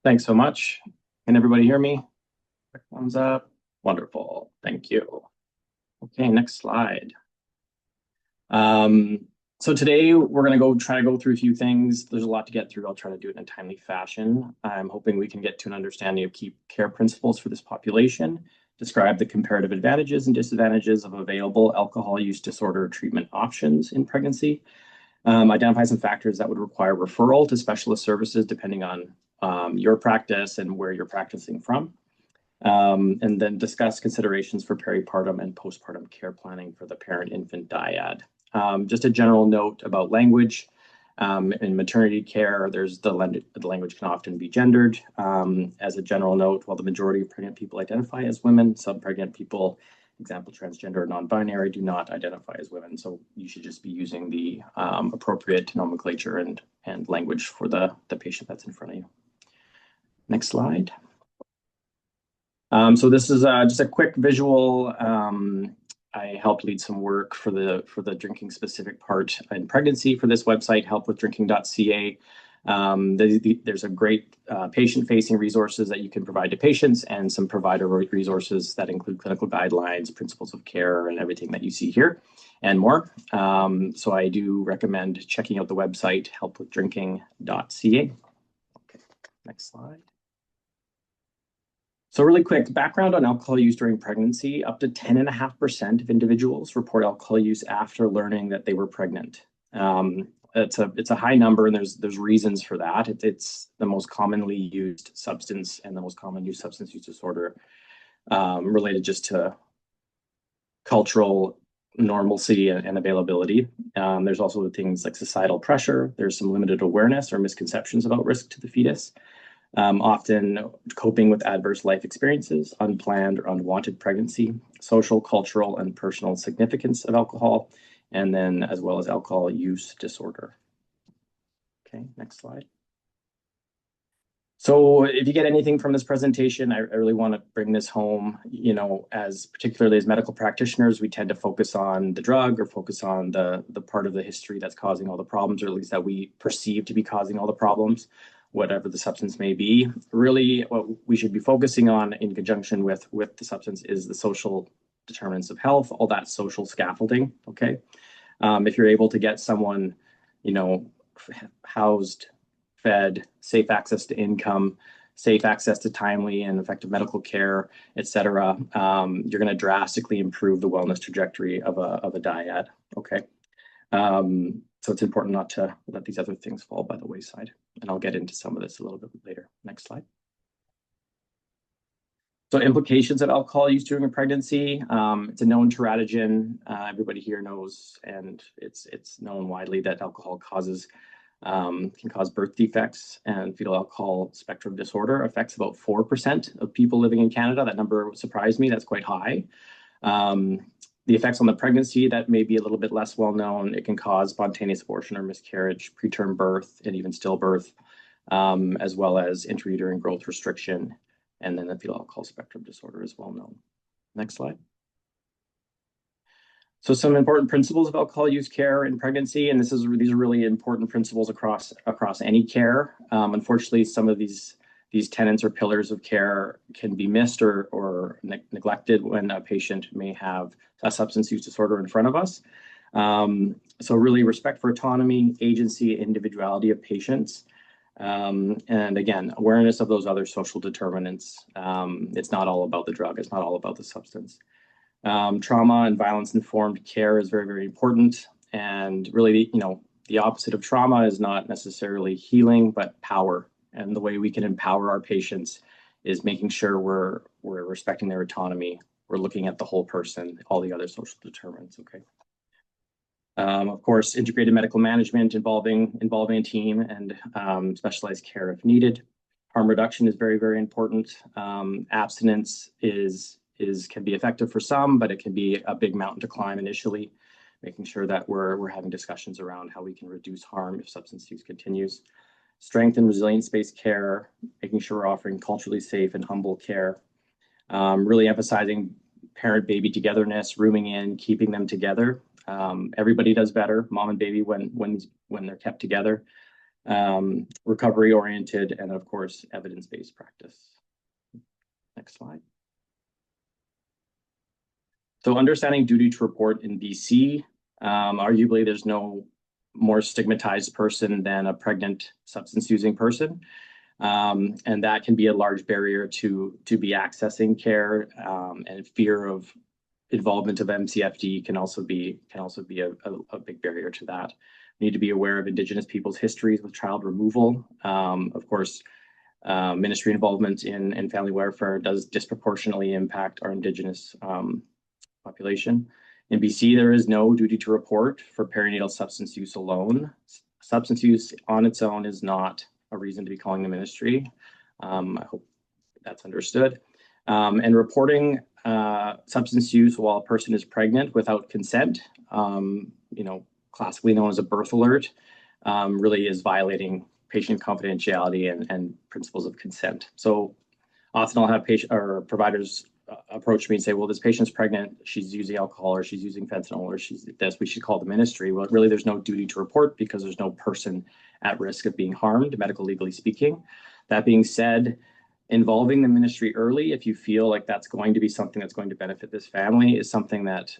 Thanks so much. Can everybody hear me? Thumbs up. Wonderful. Thank you. Okay, next slide. So today we're going to try to go through a few things. There's a lot to get through. I'll try to do it in a timely fashion. I'm hoping we can get to an understanding of key care principles for this population, describe the comparative advantages and disadvantages of available alcohol use disorder treatment options in pregnancy, identify some factors that would require referral to specialist services depending on your practice and where you're practicing from. And then discuss considerations for peripartum and postpartum care planning for the parent-infant dyad. Just a general note about language. In maternity care, the language can often be gendered. As a general note, while the majority of pregnant people identify as women, some pregnant people, example transgender or non-binary, do not identify as women. So you should just be using the appropriate nomenclature and language for the patient that's in front of you. Next slide. So this is just a quick visual. I helped lead some work for the drinking specific part in pregnancy for this website, helpwithdrinking.ca. There's a great patient-facing resources that you can provide to patients and some provider resources that include clinical guidelines, principles of care, and everything that you see here and more. So I do recommend checking out the website, helpwithdrinking.ca. Okay, next slide. So really quick, background on alcohol use during pregnancy. Up to 10.5% of individuals report alcohol use after learning that they were pregnant. It's a high number, and there's reasons for that. It's the most commonly used substance and the most common used substance use disorder related just to cultural normalcy and availability. There's also things like societal pressure. There's some limited awareness or misconceptions about risk to the fetus. Often coping with adverse life experiences, unplanned or unwanted pregnancy, social, cultural, and personal significance of alcohol, and then as well as alcohol use disorder. Okay, next slide. So if you get anything from this presentation, I really want to bring this home. You know, as particularly as medical practitioners, we tend to focus on the drug or focus on the part of the history that's causing all the problems, or at least that we perceive to be causing all the problems, whatever the substance may be. Really, what we should be focusing on in conjunction with the substance is the social determinants of health, all that social scaffolding, okay? If you're able to get someone, you know, housed, fed, safe access to income, safe access to timely and effective medical care, et cetera, you're gonna drastically improve the wellness trajectory of a dyad, okay? So it's important not to let these other things fall by the wayside. And I'll get into some of this a little bit later. Next slide. So implications of alcohol use during a pregnancy. It's a known teratogen. Everybody here knows, and it's known widely that alcohol can cause birth defects, and fetal alcohol spectrum disorder affects about 4% of people living in Canada. That number surprised me. That's quite high. The effects on the pregnancy, that may be a little bit less well known. It can cause spontaneous abortion or miscarriage, preterm birth, and even stillbirth, as well as intrauterine growth restriction. And then the fetal alcohol spectrum disorder is well known. Next slide. So some important principles of alcohol use care in pregnancy, and these are really important principles across any care. Unfortunately, some of these tenets or pillars of care can be missed or neglected when a patient may have a substance use disorder in front of us. So really respect for autonomy, agency, individuality of patients. And again, awareness of those other social determinants. It's not all about the drug. It's not all about the substance. Trauma and violence-informed care is very, very important. And really, you know, the opposite of trauma is not necessarily healing, but power. And the way we can empower our patients is making sure we're respecting their autonomy. We're looking at the whole person, all the other social determinants, okay? Of course, integrated medical management involving a team and specialized care if needed. Harm reduction is very, very important. Abstinence can be effective for some, but it can be a big mountain to climb initially, making sure that we're having discussions around how we can reduce harm if substance use continues. Strength and resilience-based care, making sure we're offering culturally safe and humble care. Really emphasizing parent-baby togetherness, rooming in, keeping them together. Everybody does better, mom and baby, when they're kept together. recovery-oriented, and of course, evidence-based practice. Next slide. So understanding duty to report in BC, arguably there's no more stigmatized person than a pregnant substance-using person. And that can be a large barrier to be accessing care, and fear of involvement of MCFD can also be a big barrier to that. We need to be aware of Indigenous people's histories with child removal. Of course, ministry involvement in family welfare does disproportionately impact our Indigenous population. In BC, there is no duty to report for perinatal substance use alone. Substance use on its own is not a reason to be calling the ministry. I hope that's understood. And reporting substance use while a person is pregnant without consent, classically known as a birth alert, really is violating patient confidentiality and principles of consent. So often I'll have providers approach me and say, well, this patient's pregnant, she's using alcohol, or she's using fentanyl, or she's this, we should call the ministry. Well, really, there's no duty to report because there's no person at risk of being harmed, medical legally speaking. That being said, involving the ministry early, if you feel like that's going to be something that's going to benefit this family, is something that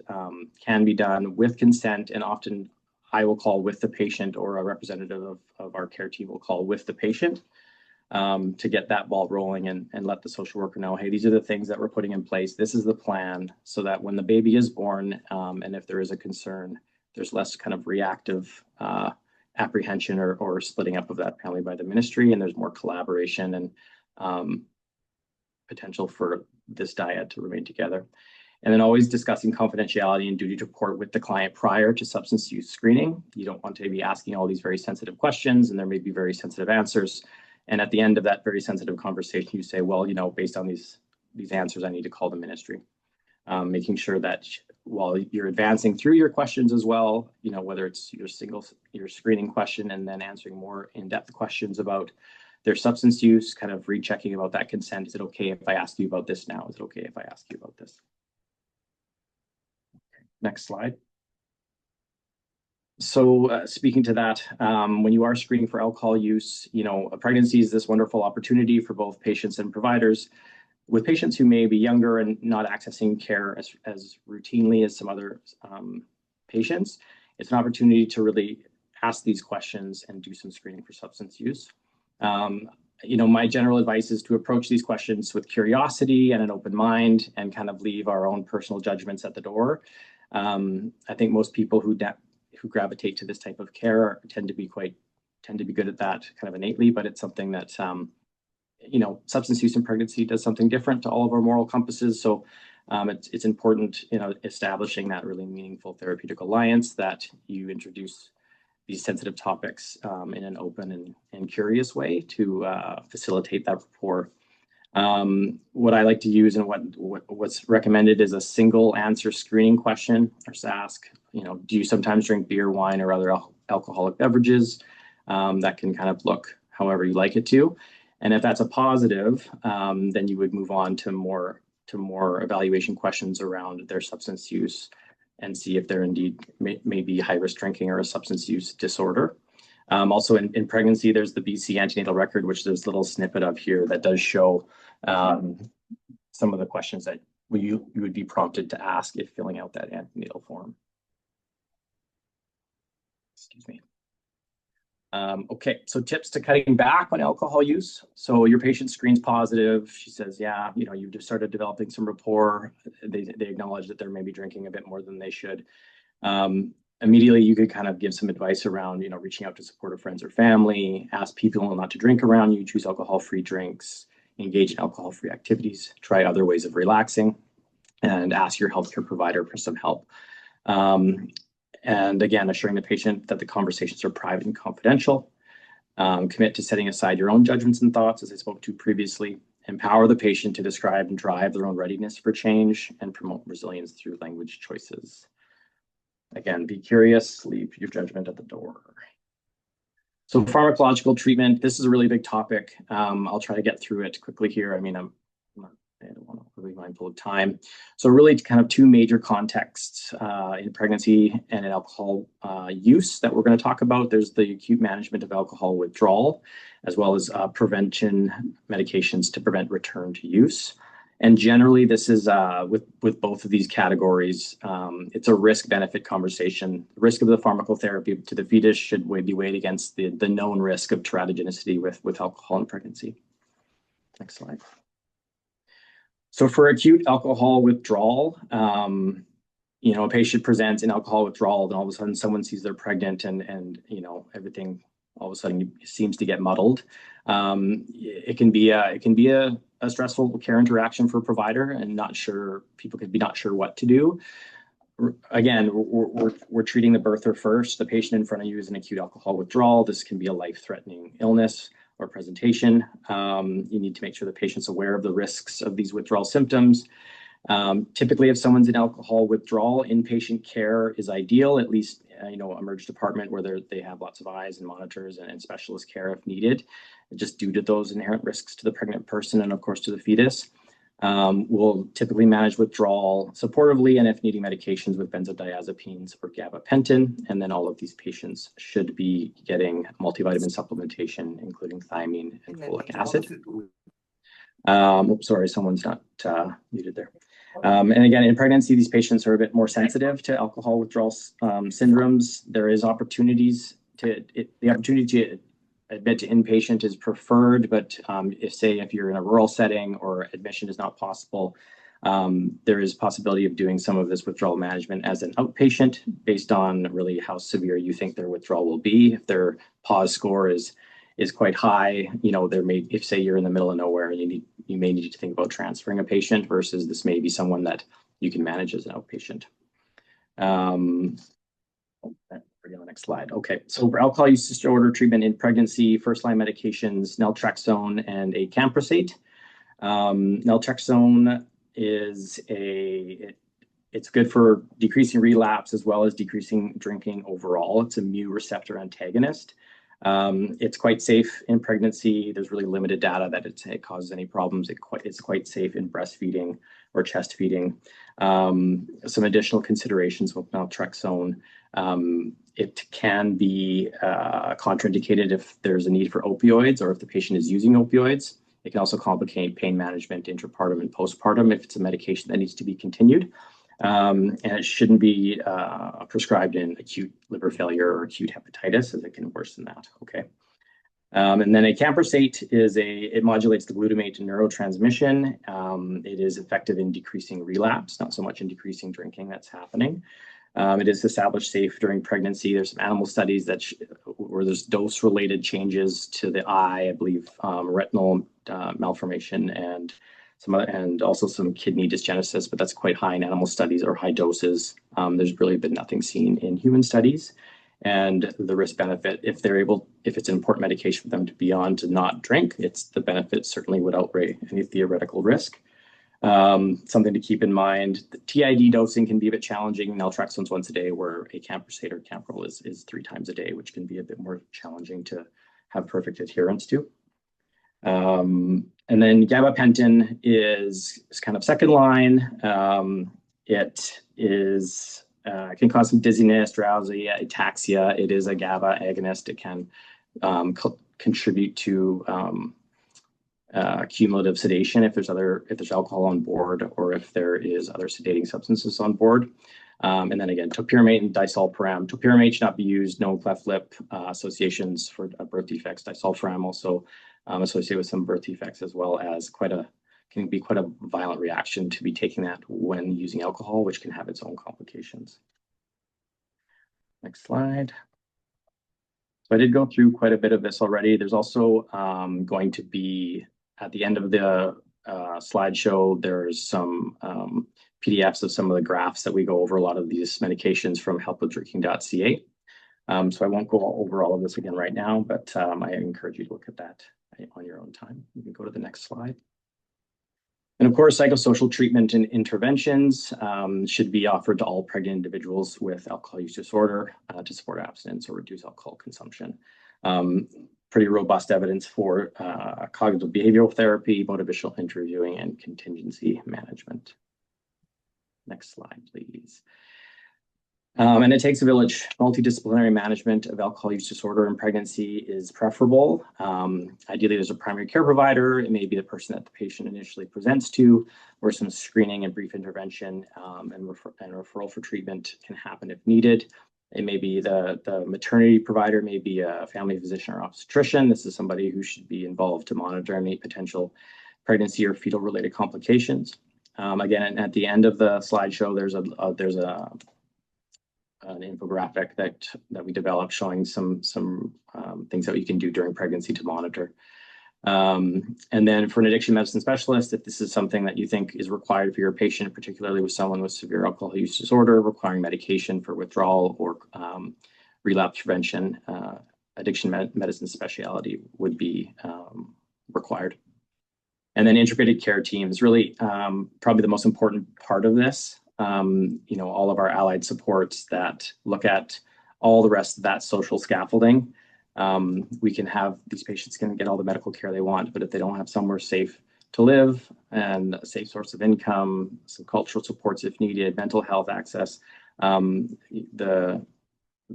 can be done with consent, and often I will call with the patient, or a representative of our care team will call with the patient, to get that ball rolling and let the social worker know, hey, these are the things that we're putting in place. This is the plan, so that when the baby is born, and if there is a concern, there's less kind of reactive apprehension or splitting up of that family by the ministry, and there's more collaboration and potential for this dyad to remain together. And then always discussing confidentiality and duty to report with the client prior to substance use screening. You don't want to be asking all these very sensitive questions, and there may be very sensitive answers. And at the end of that very sensitive conversation, you say, well, based on these answers, I need to call the ministry. Making sure that while you're advancing through your questions as well, whether it's your screening question and then answering more in-depth questions about their substance use, kind of rechecking about that consent. Is it okay if I ask you about this now? Is it okay if I ask you about this? Okay, next slide. So speaking to that, when you are screening for alcohol use, a pregnancy is this wonderful opportunity for both patients and providers. With patients who may be younger and not accessing care as routinely as some other patients, it's an opportunity to really ask these questions and do some screening for substance use. My general advice is to approach these questions with curiosity and an open mind, and kind of leave our own personal judgments at the door. I think most people who gravitate to this type of care tend to be good at that kind of innately, but it's something that substance use in pregnancy does something different to all of our moral compasses. So it's important, establishing that really meaningful therapeutic alliance, that you introduce these sensitive topics in an open and curious way to facilitate that rapport. What I like to use and what's recommended is a single answer screening question. Just ask, do you sometimes drink beer, wine, or other alcoholic beverages? That can kind of look however you like it to. And if that's a positive, then you would move on to more evaluation questions around their substance use, and see if they're indeed may be high-risk drinking or a substance use disorder. Also in pregnancy, there's the BC antenatal record, which there's a little snippet of here that does show some of the questions that you would be prompted to ask if filling out that antenatal form. Excuse me. Okay, so tips to cutting back on alcohol use. So your patient screens positive. She says, yeah, you've just started developing some rapport. They acknowledge that they're maybe drinking a bit more than they should. Immediately, you could kind of give some advice around, reaching out to supportive friends or family, ask people not to drink around you, choose alcohol-free drinks, engage in alcohol-free activities, try other ways of relaxing, and ask your healthcare provider for some help. And again, assuring the patient that the conversations are private and confidential. Commit to setting aside your own judgments and thoughts, as I spoke to previously. Empower the patient to describe and drive their own readiness for change, and promote resilience through language choices. Again, be curious, leave your judgment at the door. So pharmacological treatment, this is a really big topic. I'll try to get through it quickly here. I mean, I'm not I don't want to be mindful of time. So really kind of two major contexts in pregnancy and in alcohol use that we're going to talk about. There's the acute management of alcohol withdrawal, as well as prevention medications to prevent return to use. And generally, this is with both of these categories, it's a risk-benefit conversation. The risk of the pharmacotherapy to the fetus should be weighed against the known risk of teratogenicity with alcohol in pregnancy. Next slide. So for acute alcohol withdrawal, a patient presents in alcohol withdrawal, and all of a sudden someone sees they're pregnant, and everything all of a sudden seems to get muddled. It can be a stressful care interaction for a provider, and people could be not sure what to do. Again, we're treating the birther first. The patient in front of you is an acute alcohol withdrawal. This can be a life-threatening illness or presentation. You need to make sure the patient's aware of the risks of these withdrawal symptoms. Typically, if someone's in alcohol withdrawal, inpatient care is ideal, at least emerge department where they have lots of eyes and monitors and specialist care if needed, just due to those inherent risks to the pregnant person and of course to the fetus. We'll typically manage withdrawal supportively, and if needing medications with benzodiazepines or gabapentin. And then all of these patients should be getting multivitamin supplementation, including thiamine and folic acid. Sorry, someone's not muted there. And again, in pregnancy, these patients are a bit more sensitive to alcohol withdrawal syndromes. There is the opportunity to admit to inpatient is preferred, but if you're in a rural setting or admission is not possible, there is possibility of doing some of this withdrawal management as an outpatient based on really how severe you think their withdrawal will be. If their pause score is quite high, if say you're in the middle of nowhere, you may need to think about transferring a patient versus this may be someone that you can manage as an outpatient. On the next slide. Okay, so for alcohol use disorder treatment in pregnancy, first-line medications, naltrexone and acamprosate. Naltrexone it's good for decreasing relapse as well as decreasing drinking overall. It's a mu receptor antagonist. It's quite safe in pregnancy. There's really limited data that it causes any problems. It's quite safe in breastfeeding or chest feeding. Some additional considerations with naltrexone. It can be contraindicated if there's a need for opioids or if the patient is using opioids. It can also complicate pain management intrapartum and postpartum if it's a medication that needs to be continued. And it shouldn't be prescribed in acute liver failure or acute hepatitis, as it can worsen that. Okay. And then acamprosate it modulates the glutamate neurotransmission. It is effective in decreasing relapse, not so much in decreasing drinking that's happening. It is established safe during pregnancy. There's some animal studies where there's dose-related changes to the eye, I believe, retinal malformation and also some kidney dysgenesis, but that's quite high in animal studies or high doses. There's really been nothing seen in human studies. And the risk benefit, if it's an important medication for them to be on to not drink, the benefit certainly would outweigh any theoretical risk. Something to keep in mind, the TID dosing can be a bit challenging. Naltrexone's once a day, where acamprosate or Camprol is 3 times a day, which can be a bit more challenging to have perfect adherence to. And then gabapentin is kind of second line. It can cause some dizziness, drowsy, ataxia. It is a GABA agonist. It can contribute to cumulative sedation if there's alcohol on board or if there is other sedating substances on board. And then again, topiramate and disulfiram. Topiramate should not be used. No cleft lip associations for birth defects. Disulfiram also associated with some birth defects, as well as can be quite a violent reaction to be taking that when using alcohol, which can have its own complications. Next slide. So I did go through quite a bit of this already. There's also going to be, at the end of the slideshow, there's some PDFs of some of the graphs that we go over a lot of these medications from helpwithdrinking.ca. So I won't go over all of this again right now, but I encourage you to look at that on your own time. You can go to the next slide. And of course, psychosocial treatment and interventions should be offered to all pregnant individuals with alcohol use disorder to support abstinence or reduce alcohol consumption. pretty robust evidence for cognitive behavioral therapy, motivational interviewing, and contingency management. Next slide, please. And it takes a village. Multidisciplinary management of alcohol use disorder in pregnancy is preferable. Ideally, there's a primary care provider. It may be the person that the patient initially presents to, or some screening and brief intervention and referral for treatment can happen if needed. It may be the maternity provider, may be a family physician or obstetrician. This is somebody who should be involved to monitor any potential pregnancy or fetal-related complications. Again, at the end of the slideshow, there's an infographic that we developed showing some things that you can do during pregnancy to monitor. And then for an addiction medicine specialist, if this is something that you think is required for your patient, particularly with someone with severe alcohol use disorder requiring medication for withdrawal or relapse prevention, addiction medicine specialty would be required. And then integrated care teams, really probably the most important part of this. All of our allied supports that look at all the rest of that social scaffolding. We can have these patients can get all the medical care they want, but if they don't have somewhere safe to live and a safe source of income, some cultural supports if needed, mental health access, the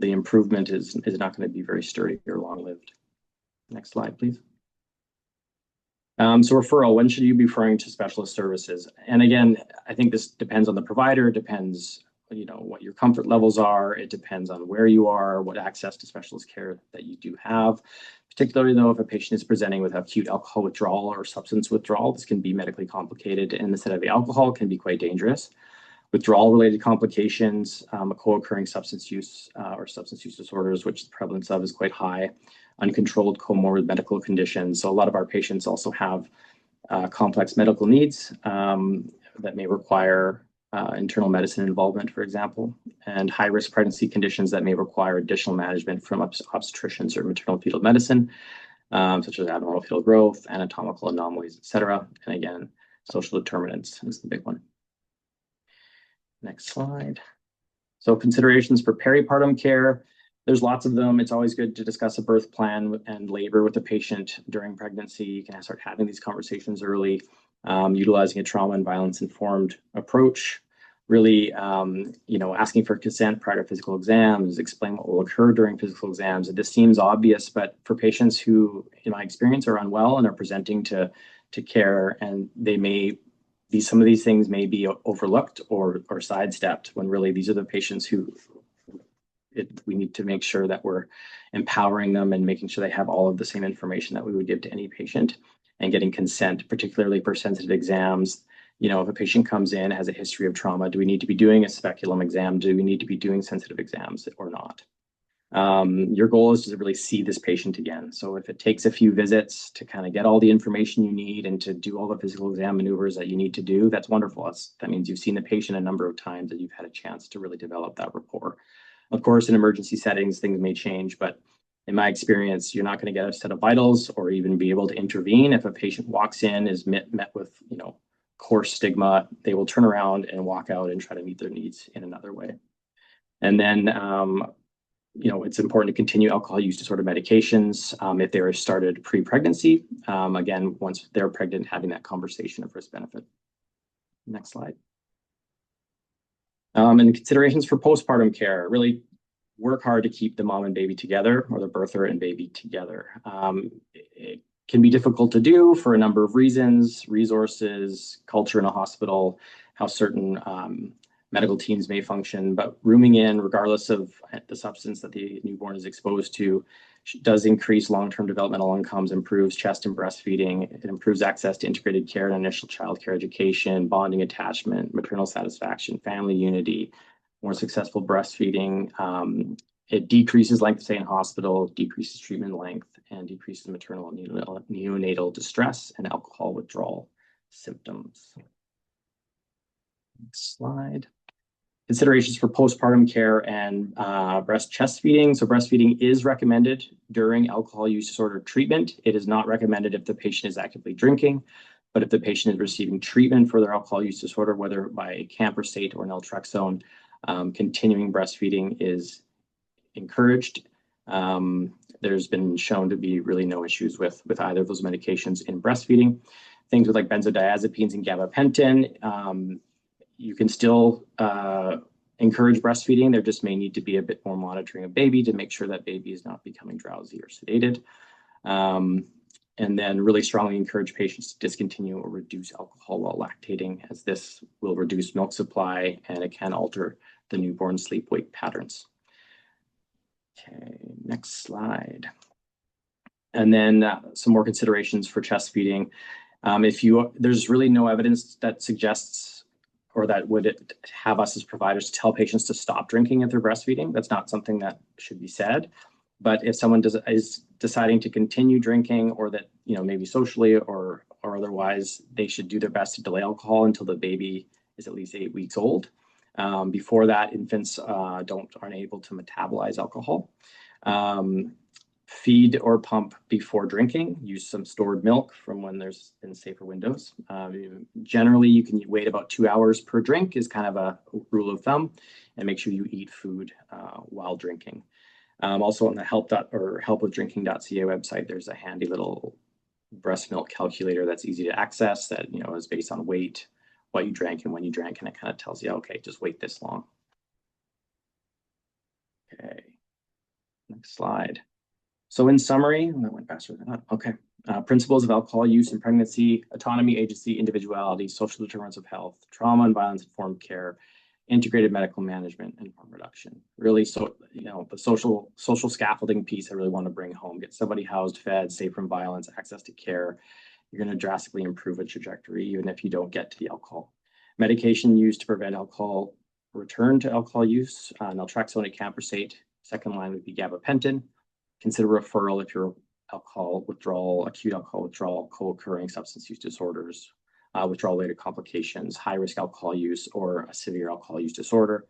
improvement is not going to be very sturdy or long-lived. Next slide, please. So referral, when should you be referring to specialist services? And again, I think this depends on the provider, depends, what your comfort levels are. It depends on where you are, what access to specialist care that you do have. Particularly though, if a patient is presenting with acute alcohol withdrawal or substance withdrawal, this can be medically complicated, and instead of the alcohol can be quite dangerous. Withdrawal-related complications, a co-occurring substance use or substance use disorders, which the prevalence of is quite high, uncontrolled comorbid medical conditions. So a lot of our patients also have complex medical needs that may require internal medicine involvement, for example, and high-risk pregnancy conditions that may require additional management from obstetricians or maternal fetal medicine, such as abnormal fetal growth, anatomical anomalies, et cetera. And again, social determinants is the big one. Next slide. So considerations for peripartum care. There's lots of them. It's always good to discuss a birth plan and labor with the patient during pregnancy. You can start having these conversations early, utilizing a trauma and violence informed approach. Really, asking for consent prior to physical exams, explain what will occur during physical exams. This seems obvious, but for patients who, in my experience, are unwell and are presenting to care, and some of these things may be overlooked or sidestepped, when really these are the patients who we need to make sure that we're empowering them and making sure they have all of the same information that we would give to any patient, and getting consent, particularly for sensitive exams. If a patient comes in, has a history of trauma, do we need to be doing a speculum exam? Do we need to be doing sensitive exams or not? Your goal is to really see this patient again. So if it takes a few visits to kind of get all the information you need and to do all the physical exam maneuvers that you need to do, that's wonderful. That means you've seen the patient a number of times and you've had a chance to really develop that rapport. Of course, in emergency settings, things may change, but in my experience, you're not going to get a set of vitals or even be able to intervene. If a patient walks in, is met with, coarse stigma, they will turn around and walk out and try to meet their needs in another way. And then, it's important to continue alcohol use disorder medications if they were started pre-pregnancy. Again, once they're pregnant, having that conversation of risk-benefit. Next slide. And considerations for postpartum care, really work hard to keep the mom and baby together, or the birther and baby together. It can be difficult to do for a number of reasons: resources, culture in a hospital, how certain medical teams may function. But rooming in, regardless of the substance that the newborn is exposed to, does increase long-term developmental outcomes, improves chest and breastfeeding. It improves access to integrated care and initial childcare education, bonding, attachment, maternal satisfaction, family unity, more successful breastfeeding. It decreases length of stay in hospital, decreases treatment length, and decreases maternal and neonatal distress and alcohol withdrawal symptoms. Next slide. Considerations for postpartum care and breast chest feeding. So breastfeeding is recommended during alcohol use disorder treatment. It is not recommended if the patient is actively drinking, but if the patient is receiving treatment for their alcohol use disorder, whether by camprosate or naltrexone, continuing breastfeeding is encouraged. there's been shown to be really no issues with either of those medications in breastfeeding. Things with like benzodiazepines and gabapentin, you can still encourage breastfeeding. There just may need to be a bit more monitoring of baby to make sure that baby is not becoming drowsy or sedated. And then really strongly encourage patients to discontinue or reduce alcohol while lactating, as this will reduce milk supply and it can alter the newborn sleep-wake patterns. Okay, next slide. And then some more considerations for chest feeding. There's really no evidence that suggests or that would have us as providers tell patients to stop drinking if they're breastfeeding. That's not something that should be said. But if someone is deciding to continue drinking, or that, maybe socially or otherwise, they should do their best to delay alcohol until the baby is at least 8 weeks old. Before that, infants aren't able to metabolize alcohol. Feed or pump before drinking. Use some stored milk from when there's been safer windows. Generally, you can wait about 2 hours per drink is kind of a rule of thumb, and make sure you eat food while drinking. Also on the helpwithdrinking.ca website, there's a handy little breast milk calculator that's easy to access that, is based on weight, what you drank and when you drank, and it kind of tells you, okay, just wait this long. Okay, next slide. So in summary, that went faster than that. Okay. Principles of alcohol use in pregnancy: autonomy, agency, individuality, social determinants of health, trauma and violence-informed care, integrated medical management, and harm reduction. Really, the social scaffolding piece I really want to bring home. Get somebody housed, fed, safe from violence, access to care. You're going to drastically improve a trajectory, even if you don't get to the alcohol. Medication used to prevent alcohol return to alcohol use: naltrexone, acamprosate. Second line would be gabapentin. Consider referral if you're acute alcohol withdrawal, co-occurring substance use disorders, withdrawal-related complications, high-risk alcohol use, or a severe alcohol use disorder.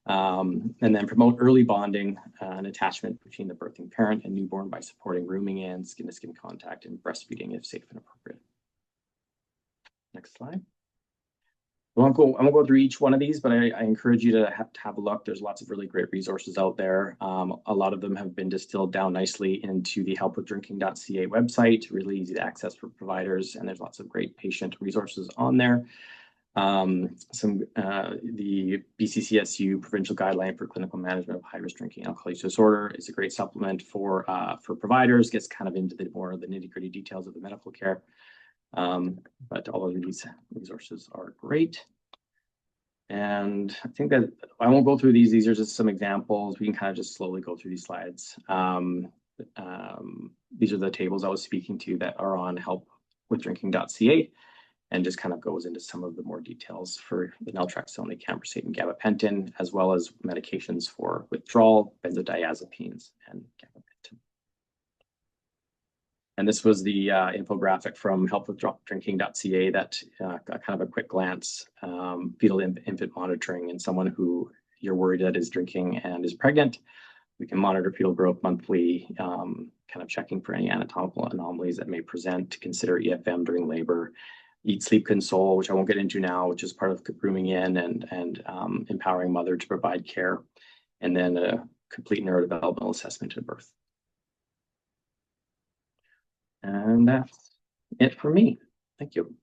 And then promote early bonding and attachment between the birthing parent and newborn by supporting rooming in, skin-to-skin contact, and breastfeeding if safe and appropriate. Next slide. I won't go through each one of these, but I encourage you to have a look. There's lots of really great resources out there. A lot of them have been distilled down nicely into the helpwithdrinking.ca website, really easy to access for providers, and there's lots of great patient resources on there. The BCCSU Provincial Guideline for Clinical Management of High-Risk Drinking Alcohol Use Disorder is a great supplement for providers, gets kind of into the nitty-gritty details of the medical care. But all of these resources are great. And I think that I won't go through these. These are just some examples. We can kind of just slowly go through these slides. These are the tables I was speaking to that are on helpwithdrinking.ca, and just kind of goes into some of the more details for the naltrexone, acamprosate, and gabapentin, as well as medications for withdrawal, benzodiazepines, and gabapentin. And this was the infographic from helpwithdrinking.ca that got kind of a quick glance. Fetal infant monitoring in someone who you're worried that is drinking and is pregnant. We can monitor fetal growth monthly, kind of checking for any anatomical anomalies that may present, to consider EFM during labor, eat, sleep, console, which I won't get into now, which is part of rooming in and empowering mother to provide care, and then a complete neurodevelopmental assessment at birth. And that's it for me. Thank you.